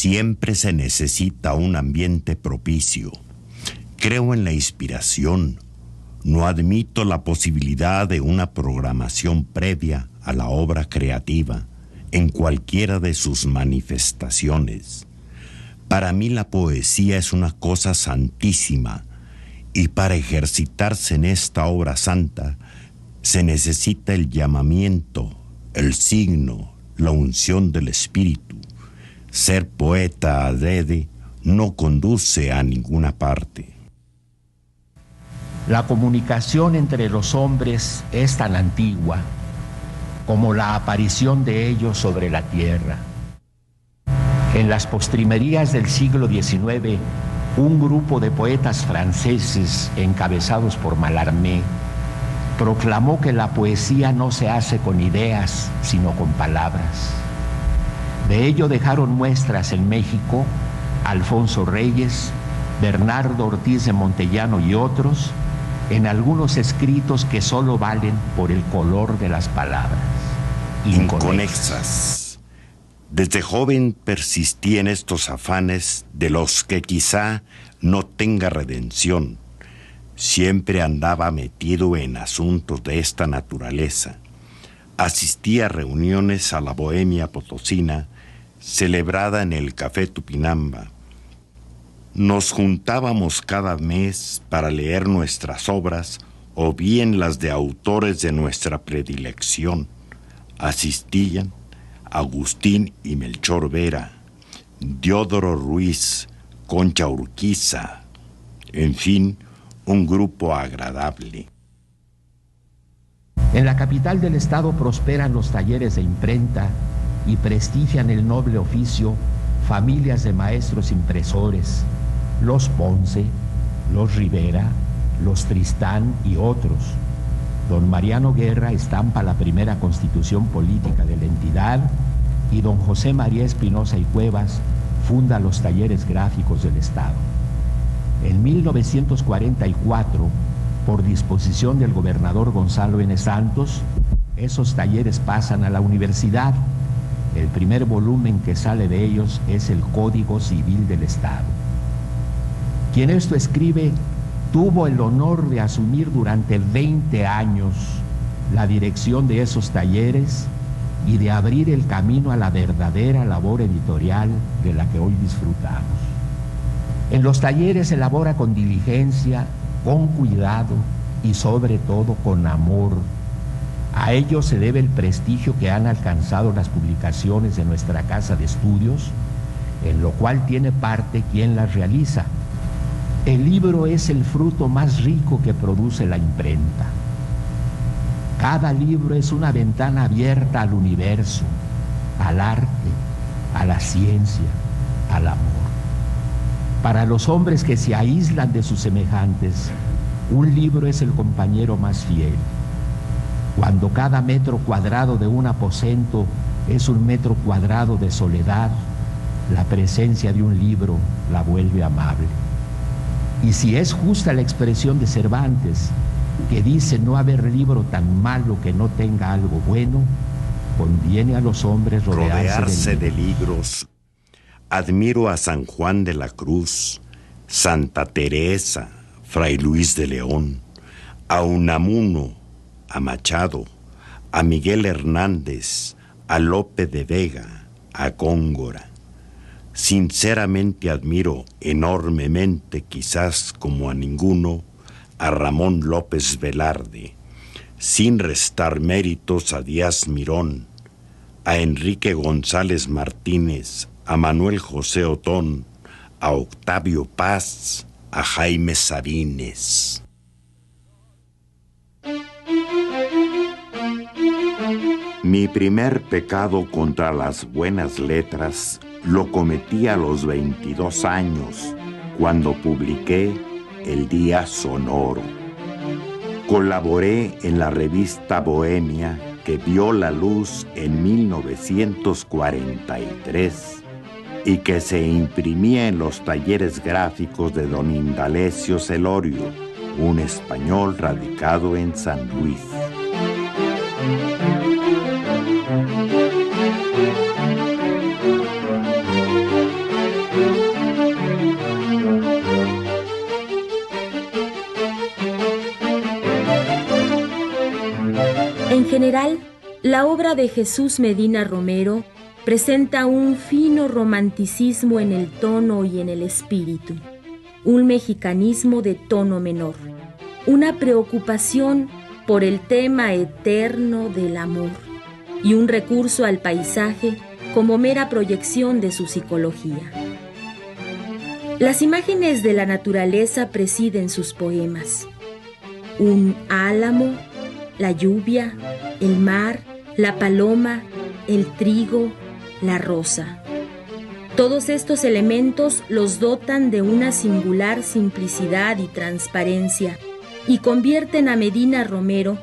Siempre se necesita un ambiente propicio. Creo en la inspiración. No admito la posibilidad de una programación previa a la obra creativa en cualquiera de sus manifestaciones. Para mí la poesía es una cosa santísima y para ejercitarse en esta obra santa se necesita el llamamiento, el signo, la unción del espíritu. Ser poeta adrede no conduce a ninguna parte. La comunicación entre los hombres es tan antigua como la aparición de ellos sobre la tierra. En las postrimerías del siglo XIX, un grupo de poetas franceses encabezados por Mallarmé proclamó que la poesía no se hace con ideas, sino con palabras. De ello dejaron muestras en México Alfonso Reyes, Bernardo Ortiz de Montellano y otros, en algunos escritos que solo valen por el color de las palabras. Inconexas. Desde joven persistí en estos afanes de los que quizá no tenga redención. Siempre andaba metido en asuntos de esta naturaleza. Asistí a reuniones a la Bohemia Potosina, celebrada en el Café Tupinamba. Nos juntábamos cada mes para leer nuestras obras o bien las de autores de nuestra predilección. Asistían Agustín y Melchor Vera, Diodoro Ruiz, Concha Urquiza, en fin, un grupo agradable. En la capital del estado prosperan los talleres de imprenta y prestigian el noble oficio familias de maestros impresores, los Ponce, los Rivera, los Tristán y otros. Don Mariano Guerra estampa la primera constitución política de la entidad y don José María Espinosa y Cuevas funda los talleres gráficos del estado. En 1944, por disposición del gobernador Gonzalo N. Santos, esos talleres pasan a la universidad. El primer volumen que sale de ellos es el Código Civil del Estado. Quien esto escribe tuvo el honor de asumir durante 20 años la dirección de esos talleres y de abrir el camino a la verdadera labor editorial de la que hoy disfrutamos. En los talleres se elabora con diligencia, con cuidado y sobre todo con amor. A ello se debe el prestigio que han alcanzado las publicaciones de nuestra casa de estudios, en lo cual tiene parte quien las realiza. El libro es el fruto más rico que produce la imprenta. Cada libro es una ventana abierta al universo, al arte, a la ciencia, al amor. Para los hombres que se aíslan de sus semejantes, un libro es el compañero más fiel. Cuando cada metro cuadrado de un aposento es un metro cuadrado de soledad, la presencia de un libro la vuelve amable. Y si es justa la expresión de Cervantes, que dice no haber libro tan malo que no tenga algo bueno, conviene a los hombres rodearse de libros. Admiro a San Juan de la Cruz, Santa Teresa, Fray Luis de León, a Unamuno, a Machado, a Miguel Hernández, a Lope de Vega, a Góngora. Sinceramente admiro enormemente, quizás como a ninguno, a Ramón López Velarde, sin restar méritos a Díaz Mirón, a Enrique González Martínez, a Manuel José Otón, a Octavio Paz, a Jaime Sabines. Mi primer pecado contra las buenas letras lo cometí a los 22 años, cuando publiqué El Día Sonoro. Colaboré en la revista Bohemia, que vio la luz en 1943 y que se imprimía en los talleres gráficos de don Indalecio Celorio, un español radicado en San Luis. general, la obra de Jesús Medina Romero presenta un fino romanticismo en el tono y en el espíritu, un mexicanismo de tono menor, una preocupación por el tema eterno del amor y un recurso al paisaje como mera proyección de su psicología. Las imágenes de la naturaleza presiden sus poemas. Un álamo, la lluvia, el mar, la paloma, el trigo, la rosa. Todos estos elementos los dotan de una singular simplicidad y transparencia y convierten a Medina Romero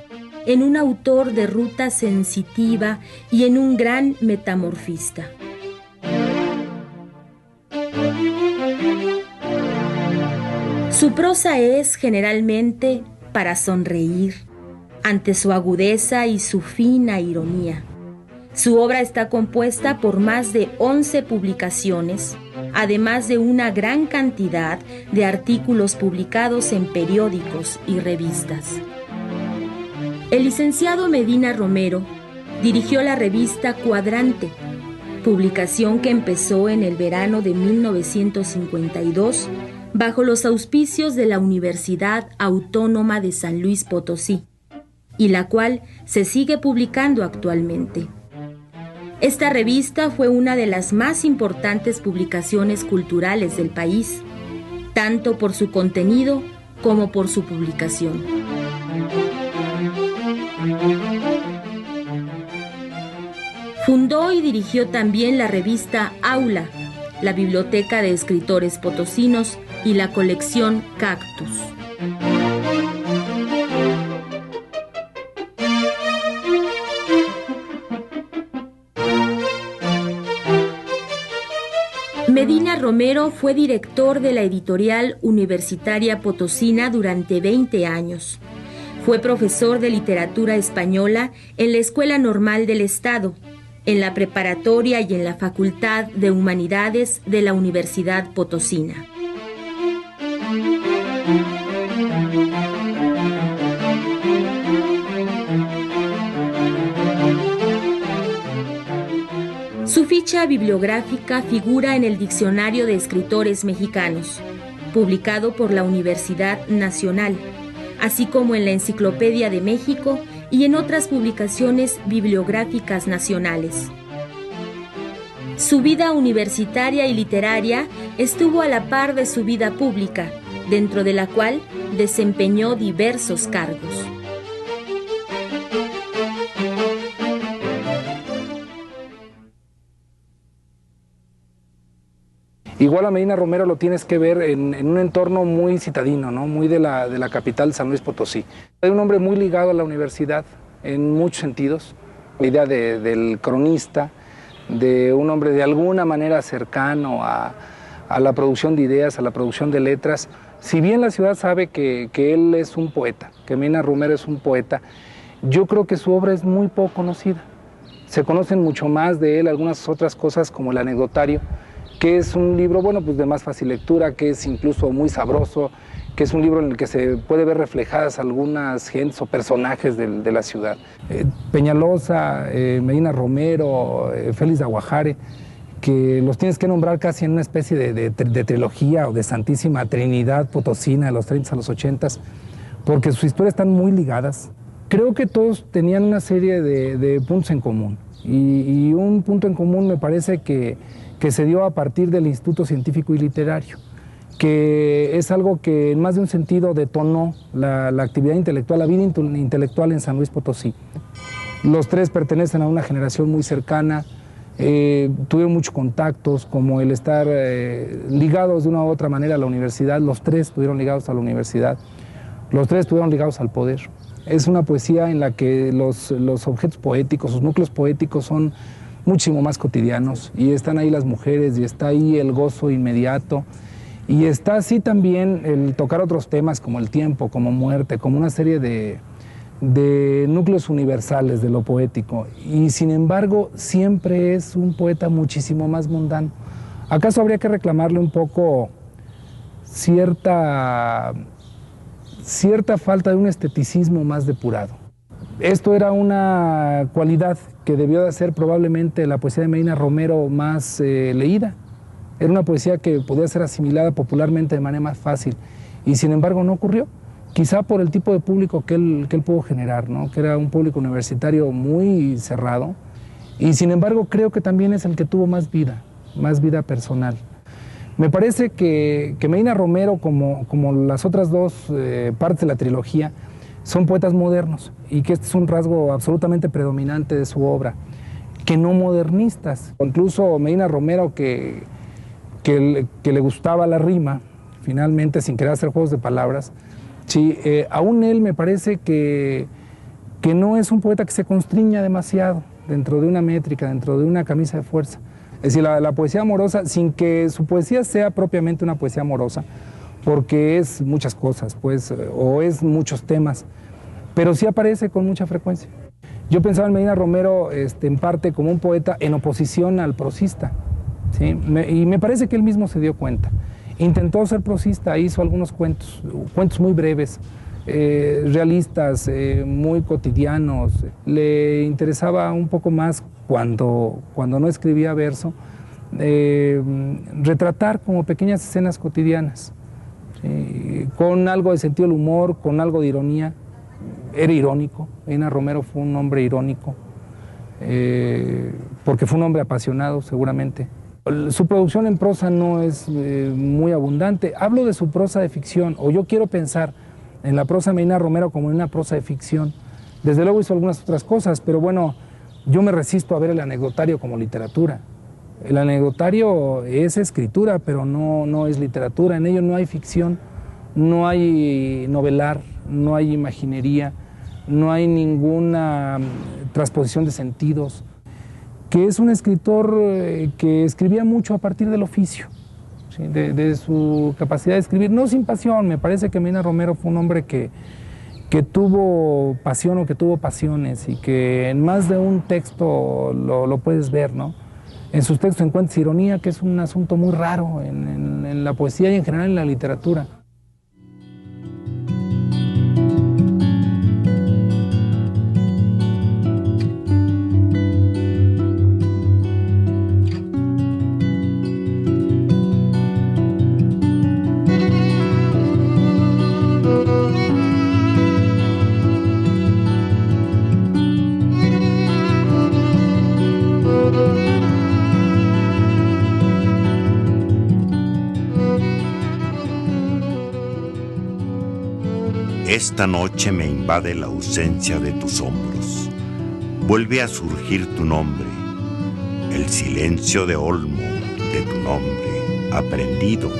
en un autor de ruta sensitiva y en un gran metamorfista. Su prosa es generalmente para sonreír ante su agudeza y su fina ironía. Su obra está compuesta por más de 11 publicaciones, además de una gran cantidad de artículos publicados en periódicos y revistas. El licenciado Medina Romero dirigió la revista Cuadrante, publicación que empezó en el verano de 1952 bajo los auspicios de la Universidad Autónoma de San Luis Potosí, y la cual se sigue publicando actualmente. Esta revista fue una de las más importantes publicaciones culturales del país, tanto por su contenido como por su publicación. Fundó y dirigió también la revista Aula, la Biblioteca de Escritores Potosinos y la colección Cactus. Medina Romero fue director de la editorial universitaria potosina durante 20 años. Fue profesor de literatura española en la Escuela Normal del Estado, en la preparatoria y en la Facultad de Humanidades de la Universidad Potosina. Su ficha bibliográfica figura en el Diccionario de Escritores Mexicanos, publicado por la Universidad Nacional, así como en la Enciclopedia de México y en otras publicaciones bibliográficas nacionales. Su vida universitaria y literaria estuvo a la par de su vida pública, dentro de la cual desempeñó diversos cargos. Igual a Medina Romero lo tienes que ver en un entorno muy citadino, ¿no? Muy de la capital, San Luis Potosí. Hay un hombre muy ligado a la universidad en muchos sentidos. La idea del cronista, de un hombre de alguna manera cercano a la producción de ideas, a la producción de letras. Si bien la ciudad sabe que él es un poeta, que Medina Romero es un poeta, yo creo que su obra es muy poco conocida. Se conocen mucho más de él algunas otras cosas como El anecdotario, que es un libro, bueno, pues de más fácil lectura, que es incluso muy sabroso, que es un libro en el que se puede ver reflejadas algunas gentes o personajes de la ciudad. Peñalosa, Medina Romero, Félix de Aguajare, que los tienes que nombrar casi en una especie de trilogía o de Santísima Trinidad potosina de los 30 a los 80, porque sus historias están muy ligadas. Creo que todos tenían una serie de puntos en común, y un punto en común me parece que se dio a partir del Instituto Científico y Literario, que es algo que en más de un sentido detonó la actividad intelectual, la vida intelectual en San Luis Potosí. Los tres pertenecen a una generación muy cercana, tuvieron muchos contactos, como el estar ligados de una u otra manera a la universidad. Los tres estuvieron ligados a la universidad, los tres estuvieron ligados al poder. Es una poesía en la que los objetos poéticos, sus núcleos poéticos son muchísimo más cotidianos, y están ahí las mujeres, y está ahí el gozo inmediato, y está así también el tocar otros temas como el tiempo, como muerte, como una serie de núcleos universales de lo poético, y sin embargo siempre es un poeta muchísimo más mundano. ¿Acaso habría que reclamarle un poco cierta falta de un esteticismo más depurado? Esto era una cualidad que debió de hacer probablemente la poesía de Medina Romero más leída. Era una poesía que podía ser asimilada popularmente de manera más fácil y sin embargo no ocurrió. Quizá por el tipo de público que él pudo generar, ¿no? Que era un público universitario muy cerrado y sin embargo creo que también es el que tuvo más vida personal. Me parece que Medina Romero, como las otras dos partes de la trilogía, son poetas modernos y que este es un rasgo absolutamente predominante de su obra, que no modernistas. Incluso Medina Romero, que le gustaba la rima, finalmente sin querer hacer juegos de palabras, sí, aún él me parece que no es un poeta que se constriña demasiado dentro de una métrica, dentro de una camisa de fuerza. Es decir, la poesía amorosa, sin que su poesía sea propiamente una poesía amorosa, porque es muchas cosas, pues, o es muchos temas, pero sí aparece con mucha frecuencia. Yo pensaba en Medina Romero en parte como un poeta en oposición al prosista, ¿sí? Y me parece que él mismo se dio cuenta. Intentó ser prosista, hizo algunos cuentos muy breves, realistas, muy cotidianos. Le interesaba un poco más cuando no escribía verso, retratar como pequeñas escenas cotidianas. Con algo de sentido del humor, con algo de ironía. Era irónico. Medina Romero fue un hombre irónico, porque fue un hombre apasionado, seguramente. Su producción en prosa no es muy abundante. Hablo de su prosa de ficción, o yo quiero pensar en la prosa de Medina Romero como en una prosa de ficción. Desde luego hizo algunas otras cosas, pero bueno, yo me resisto a ver el anecdotario como literatura. El anecdotario es escritura, pero no es literatura. En ello no hay ficción, no hay novelar, no hay imaginería, no hay ninguna transposición de sentidos. Que es un escritor que escribía mucho a partir del oficio, ¿sí? de su capacidad de escribir, no sin pasión. Me parece que Medina Romero fue un hombre que tuvo pasión o que tuvo pasiones y que en más de un texto lo puedes ver, ¿no? En sus textos encuentras ironía, que es un asunto muy raro en la poesía y en general en la literatura. Esta noche me invade la ausencia de tus hombros. Vuelve a surgir tu nombre, el silencio de olmo de tu nombre, aprendido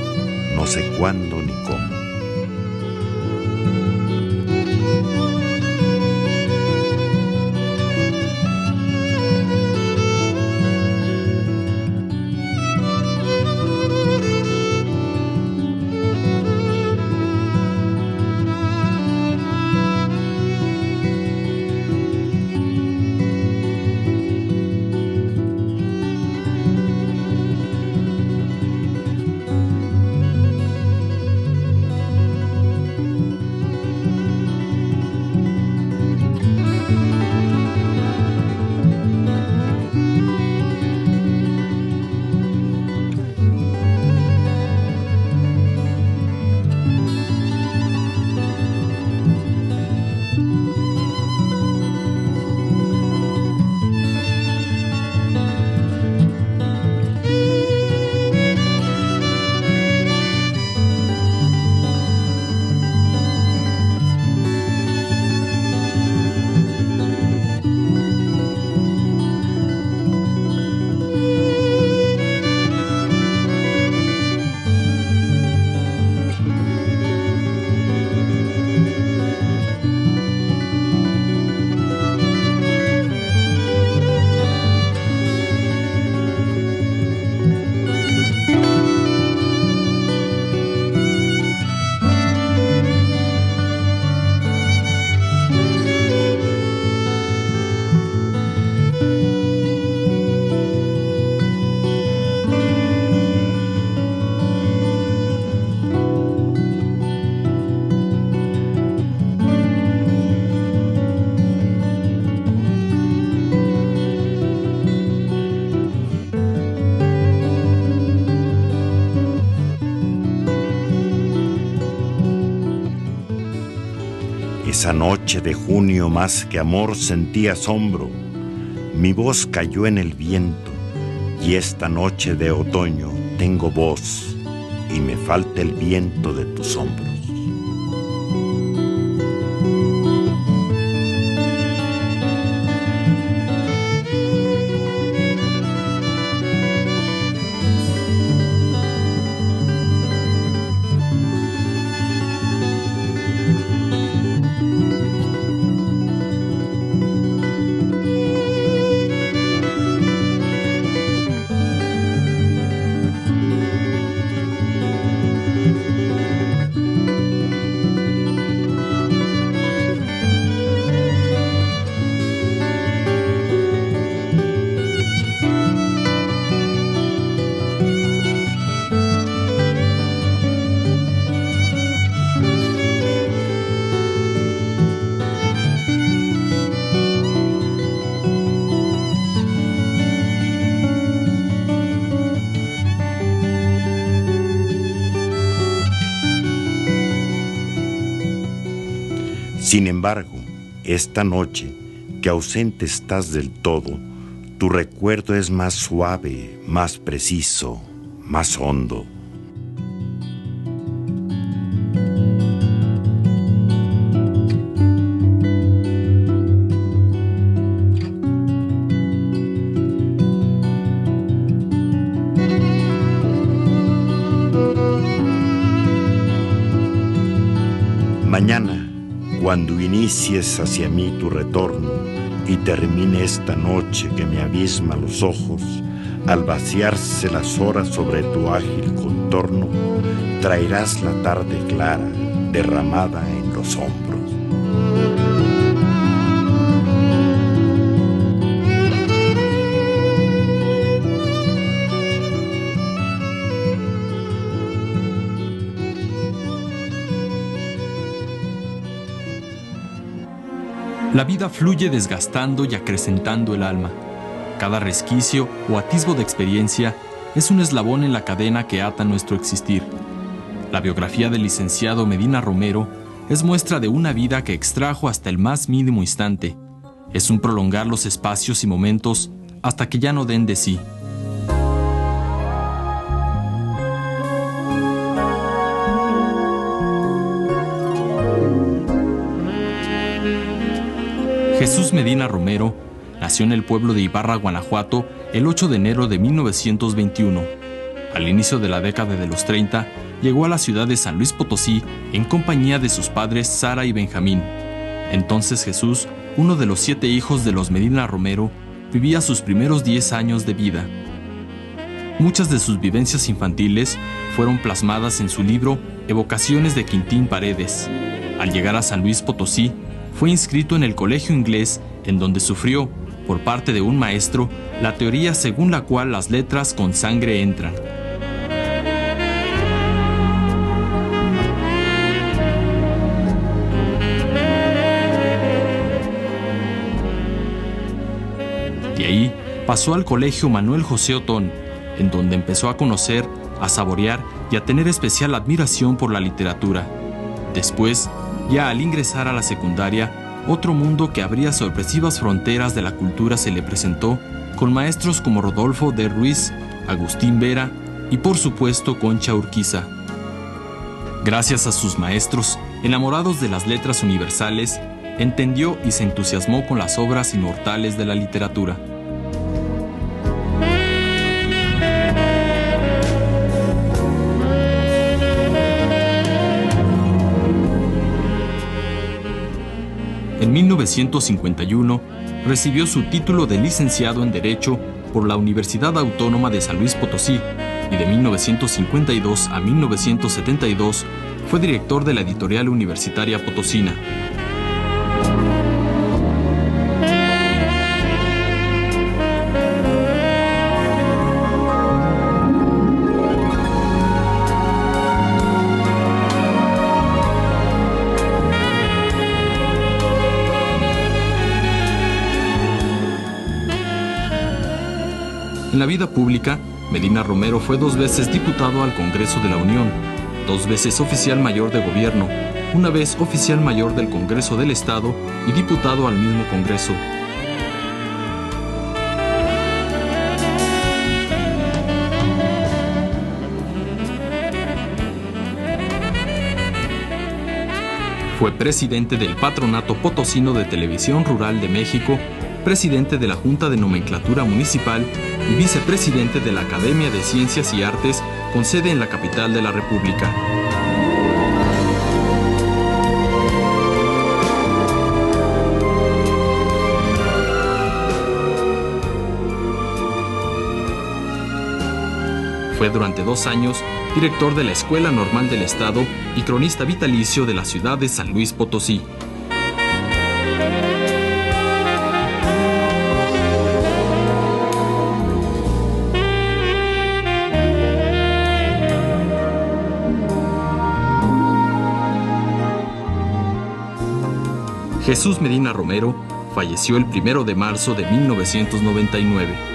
no sé cuándo ni cómo. Esa noche de junio más que amor sentí asombro. Mi voz cayó en el viento y esta noche de otoño tengo voz y me falta el viento de tus hombros. Sin embargo, esta noche, que ausente estás del todo, tu recuerdo es más suave, más preciso, más hondo. Mañana, cuando inicies hacia mí tu retorno y termine esta noche que me abisma los ojos, al vaciarse las horas sobre tu ágil contorno, traerás la tarde clara derramada en los hombros. La vida fluye desgastando y acrecentando el alma. Cada resquicio o atisbo de experiencia es un eslabón en la cadena que ata nuestro existir. La biografía del licenciado Medina Romero es muestra de una vida que extrajo hasta el más mínimo instante. Es un prolongar los espacios y momentos hasta que ya no den de sí. Jesús Medina Romero nació en el pueblo de Ibarra, Guanajuato, el 8 de enero de 1921. Al inicio de la década de los 30, llegó a la ciudad de San Luis Potosí en compañía de sus padres Sara y Benjamín. Entonces Jesús, uno de los 7 hijos de los Medina Romero, vivía sus primeros 10 años de vida. Muchas de sus vivencias infantiles fueron plasmadas en su libro Evocaciones de Quintín Paredes. Al llegar a San Luis Potosí, fue inscrito en el colegio inglés, en donde sufrió, por parte de un maestro, la teoría según la cual las letras con sangre entran. De ahí pasó al colegio Manuel José Otón, en donde empezó a conocer, a saborear y a tener especial admiración por la literatura. Después, ya al ingresar a la secundaria, otro mundo que abría sorpresivas fronteras de la cultura se le presentó, con maestros como Rodolfo de Ruiz, Agustín Vera y por supuesto Concha Urquiza. Gracias a sus maestros, enamorados de las letras universales, entendió y se entusiasmó con las obras inmortales de la literatura. En 1951 recibió su título de licenciado en Derecho por la Universidad Autónoma de San Luis Potosí y de 1952 a 1972 fue director de la Editorial Universitaria Potosina. En la vida pública, Medina Romero fue 2 veces diputado al Congreso de la Unión, 2 veces oficial mayor de gobierno, una vez oficial mayor del Congreso del Estado y diputado al mismo Congreso. Fue presidente del Patronato Potosino de Televisión Rural de México, presidente de la Junta de Nomenclatura Municipal y vicepresidente de la Academia de Ciencias y Artes, con sede en la capital de la República. Fue durante 2 años director de la Escuela Normal del Estado y cronista vitalicio de la ciudad de San Luis Potosí. Jesús Medina Romero falleció el 1 de marzo de 1999.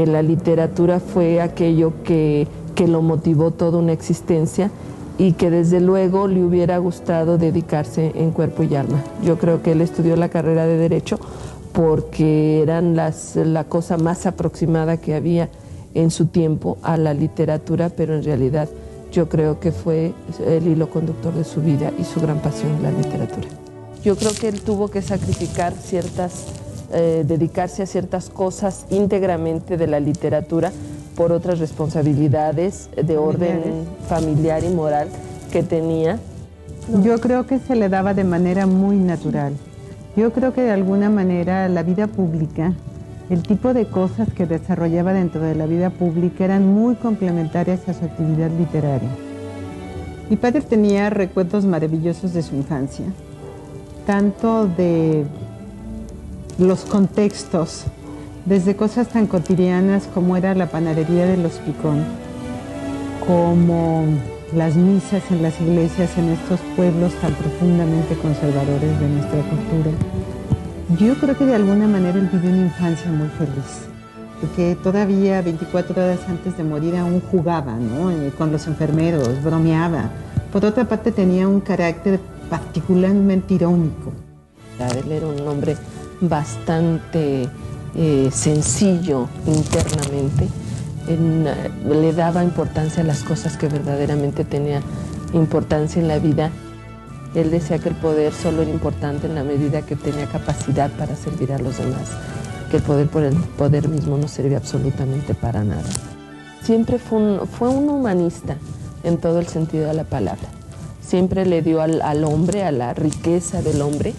La literatura fue aquello que lo motivó toda una existencia y que desde luego le hubiera gustado dedicarse en cuerpo y alma. Yo creo que él estudió la carrera de Derecho porque eran la cosa más aproximada que había en su tiempo a la literatura, pero en realidad yo creo que fue el hilo conductor de su vida y su gran pasión, la literatura. Yo creo que él tuvo que sacrificar dedicarse a ciertas cosas íntegramente de la literatura por otras responsabilidades de orden familiar y moral que tenía. Yo creo que se le daba de manera muy natural. Yo creo que de alguna manera la vida pública, el tipo de cosas que desarrollaba dentro de la vida pública eran muy complementarias a su actividad literaria. Mi padre tenía recuerdos maravillosos de su infancia, tanto de los contextos, desde cosas tan cotidianas como era la panadería de los Picón, como las misas en las iglesias en estos pueblos tan profundamente conservadores de nuestra cultura. Yo creo que de alguna manera él vivió una infancia muy feliz, porque todavía 24 horas antes de morir aún jugaba, ¿no? Con los enfermeros, bromeaba. Por otra parte tenía un carácter particularmente irónico. Él era un hombre bastante sencillo internamente, le daba importancia a las cosas que verdaderamente tenían importancia en la vida. Él decía que el poder solo era importante en la medida que tenía capacidad para servir a los demás, que el poder por el poder mismo no servía absolutamente para nada. Siempre fue un humanista en todo el sentido de la palabra. Siempre le dio al hombre, a la riqueza del hombre,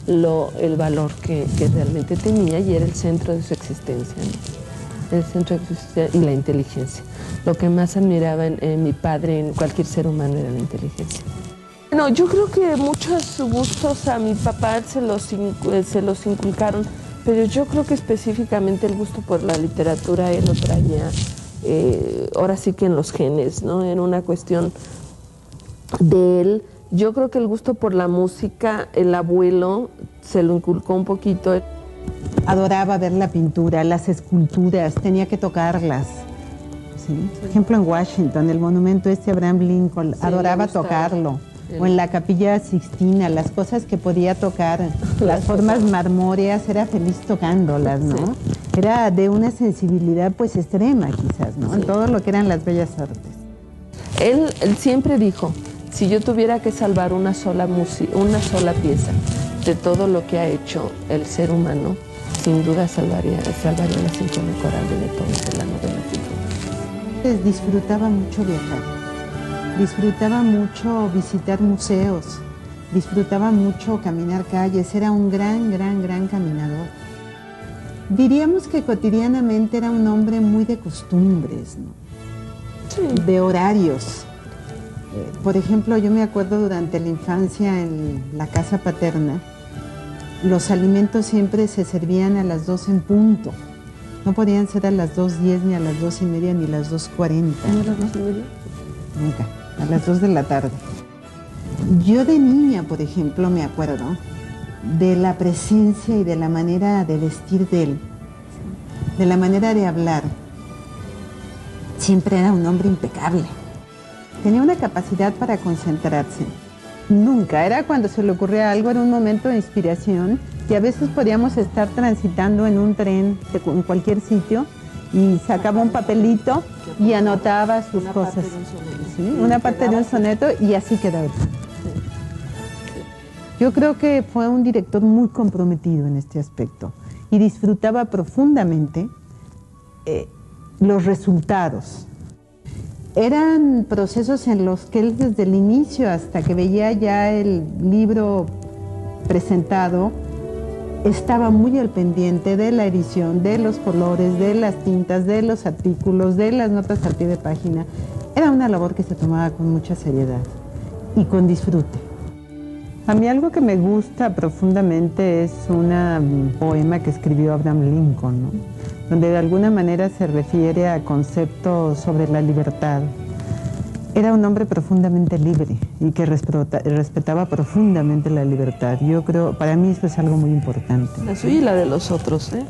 el valor que realmente tenía, y era el centro de su existencia, ¿no? El centro de su existencia y la inteligencia. Lo que más admiraba en mi padre, en cualquier ser humano, era la inteligencia. No, yo creo que muchos gustos a mi papá se los inculcaron, pero yo creo que específicamente el gusto por la literatura él lo traía, ahora sí que en los genes, ¿no? Era una cuestión de él. Yo creo que el gusto por la música, el abuelo se lo inculcó un poquito. Adoraba ver la pintura, las esculturas, tenía que tocarlas. ¿Sí? Por ejemplo, en Washington, el monumento Abraham Lincoln, sí, adoraba tocarlo. O en la Capilla Sixtina, las cosas que podía tocar, las formas marmóreas, era feliz tocándolas, ¿no? Sí. Era de una sensibilidad pues extrema quizás, ¿no? Sí. En todo lo que eran las bellas artes. Él siempre dijo, si yo tuviera que salvar una sola pieza de todo lo que ha hecho el ser humano, sin duda salvaría la Sinfonía Coral de Beethoven, de la Novena Sinfonía. Disfrutaba mucho viajar, disfrutaba mucho visitar museos, disfrutaba mucho caminar calles, era un gran caminador. Diríamos que cotidianamente era un hombre muy de costumbres, ¿no? Sí. De horarios. Por ejemplo, yo me acuerdo durante la infancia en la casa paterna, los alimentos siempre se servían a las 2 en punto. No podían ser a las 2:10, ni a las 2:30, ni a las 2:40. ¿No a las 2:30? Nunca, a las 2 de la tarde. Yo de niña, por ejemplo, me acuerdo de la presencia y de la manera de vestir de él, de la manera de hablar. Siempre era un hombre impecable. Tenía una capacidad para concentrarse. Nunca, era cuando se le ocurría algo, era un momento de inspiración y a veces podíamos estar transitando en un tren, en cualquier sitio, y sacaba un papelito y anotaba sus cosas. ¿Sí? Una parte de un soneto y así quedaba. Yo creo que fue un director muy comprometido en este aspecto y disfrutaba profundamente los resultados. Eran procesos en los que él desde el inicio hasta que veía ya el libro presentado, estaba muy al pendiente de la edición, de los colores, de las tintas, de los artículos, de las notas al pie de página. Era una labor que se tomaba con mucha seriedad y con disfrute. A mí algo que me gusta profundamente es un poema que escribió Abraham Lincoln, ¿no? Donde de alguna manera se refiere a conceptos sobre la libertad. Era un hombre profundamente libre y que respetaba profundamente la libertad. Yo creo, para mí eso es algo muy importante. La suya y la de los otros, ¿eh?